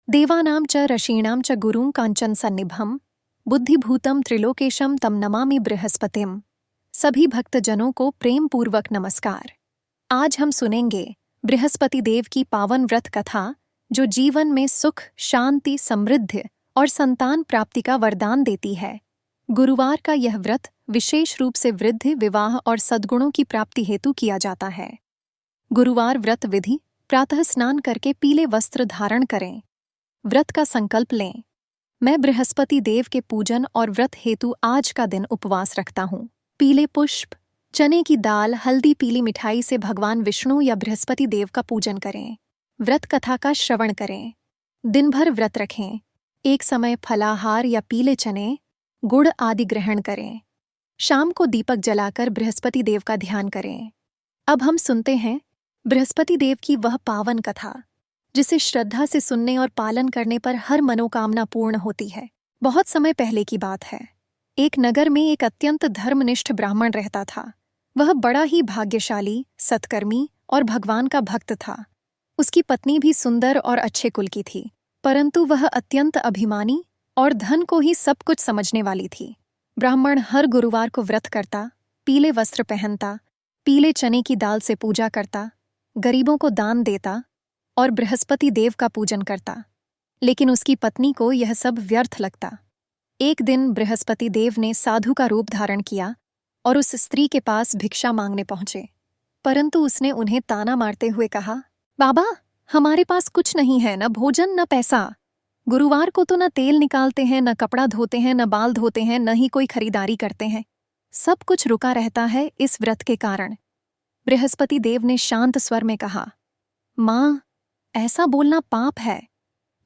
देवानां च ऋषीणां च गुरुं कांचन सन्निभं बुद्धिभूतम त्रिलोकेशम तम नमामि बृहस्पतिम। सभी भक्तजनों को प्रेम पूर्वक नमस्कार। आज हम सुनेंगे बृहस्पति देव की पावन व्रत कथा, जो जीवन में सुख, शांति, समृद्धि और संतान प्राप्ति का वरदान देती है। गुरुवार का यह व्रत विशेष रूप से वृद्धि, विवाह और सद्गुणों की प्राप्ति हेतु किया जाता है। गुरुवार व्रत विधि: प्रातः स्नान करके पीले वस्त्र धारण करें। व्रत का संकल्प लें। मैं बृहस्पति देव के पूजन और व्रत हेतु आज का दिन उपवास रखता हूँ। पीले पुष्प, चने की दाल, हल्दी, पीली मिठाई से भगवान विष्णु या बृहस्पति देव का पूजन करें। व्रत कथा का श्रवण करें। दिन भर व्रत रखें। एक समय फलाहार या पीले चने, गुड़ आदि ग्रहण करें। शाम को दीपक जलाकर बृहस्पति देव का ध्यान करें। अब हम सुनते हैं बृहस्पति देव की वह पावन कथा, जिसे श्रद्धा से सुनने और पालन करने पर हर मनोकामना पूर्ण होती है। बहुत समय पहले की बात है। एक नगर में एक अत्यंत धर्मनिष्ठ ब्राह्मण रहता था। वह बड़ा ही भाग्यशाली, सत्कर्मी और भगवान का भक्त था। उसकी पत्नी भी सुंदर और अच्छे कुल की थी, परंतु वह अत्यंत अभिमानी और धन को ही सब कुछ समझने वाली थी। ब्राह्मण हर गुरुवार को व्रत करता, पीले वस्त्र पहनता, पीले चने की दाल से पूजा करता, गरीबों को दान देता और बृहस्पति देव का पूजन करता। लेकिन उसकी पत्नी को यह सब व्यर्थ लगता। एक दिन बृहस्पति देव ने साधु का रूप धारण किया और उस स्त्री के पास भिक्षा मांगने पहुंचे। परंतु उसने उन्हें ताना मारते हुए कहा, बाबा, हमारे पास कुछ नहीं है, न भोजन न पैसा। गुरुवार को तो न तेल निकालते हैं, न कपड़ा धोते हैं, न बाल धोते हैं, न ही कोई खरीदारी करते हैं। सब कुछ रुका रहता है इस व्रत के कारण। बृहस्पति देव ने शांत स्वर में कहा, माँ, ऐसा बोलना पाप है।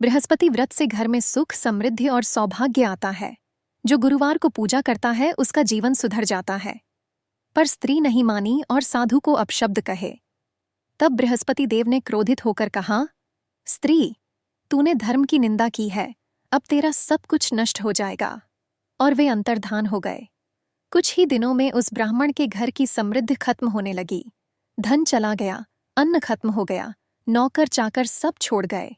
बृहस्पति व्रत से घर में सुख, समृद्धि और सौभाग्य आता है। जो गुरुवार को पूजा करता है उसका जीवन सुधर जाता है। पर स्त्री नहीं मानी और साधु को अपशब्द कहे। तब बृहस्पति देव ने क्रोधित होकर कहा, स्त्री, तूने धर्म की निंदा की है, अब तेरा सब कुछ नष्ट हो जाएगा। और वे अंतर्धान हो गए। कुछ ही दिनों में उस ब्राह्मण के घर की समृद्धि खत्म होने लगी। धन चला गया, अन्न खत्म हो गया, नौकर चाकर सब छोड़ गए।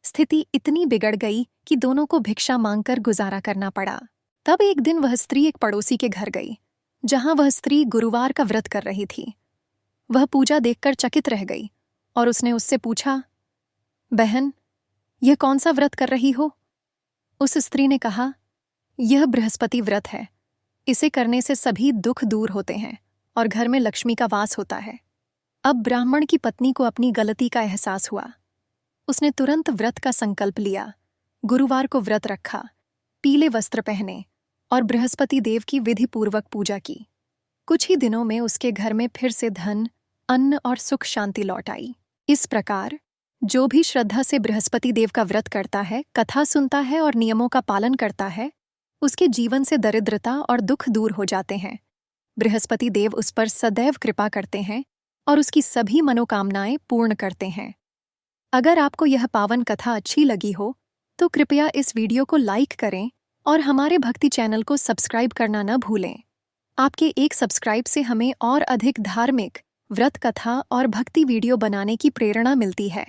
स्थिति इतनी बिगड़ गई कि दोनों को भिक्षा मांगकर गुजारा करना पड़ा। तब एक दिन वह स्त्री एक पड़ोसी के घर गई, जहां वह स्त्री गुरुवार का व्रत कर रही थी। वह पूजा देखकर चकित रह गई और उसने उससे पूछा, बहन, यह कौन सा व्रत कर रही हो? उस स्त्री ने कहा, यह बृहस्पति व्रत है। इसे करने से सभी दुख दूर होते हैं और घर में लक्ष्मी का वास होता है। अब ब्राह्मण की पत्नी को अपनी गलती का एहसास हुआ। उसने तुरंत व्रत का संकल्प लिया, गुरुवार को व्रत रखा, पीले वस्त्र पहने और बृहस्पति देव की विधिपूर्वक पूजा की। कुछ ही दिनों में उसके घर में फिर से धन, अन्न और सुख शांति लौट आई। इस प्रकार जो भी श्रद्धा से बृहस्पति देव का व्रत करता है, कथा सुनता है और नियमों का पालन करता है, उसके जीवन से दरिद्रता और दुख दूर हो जाते हैं। बृहस्पति देव उस पर सदैव कृपा करते हैं और उसकी सभी मनोकामनाएं पूर्ण करते हैं। अगर आपको यह पावन कथा अच्छी लगी हो तो कृपया इस वीडियो को लाइक करें और हमारे भक्ति चैनल को सब्सक्राइब करना न भूलें। आपके एक सब्सक्राइब से हमें और अधिक धार्मिक, व्रत कथा और भक्ति वीडियो बनाने की प्रेरणा मिलती है।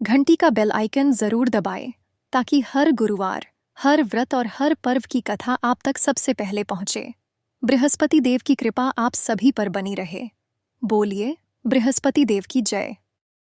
घंटी का बेल आइकन जरूर दबाएं ताकि हर गुरुवार, हर व्रत और हर पर्व की कथा आप तक सबसे पहले पहुंचे। बृहस्पति देव की कृपा आप सभी पर बनी रहे। बोलिए बृहस्पति देव की जय।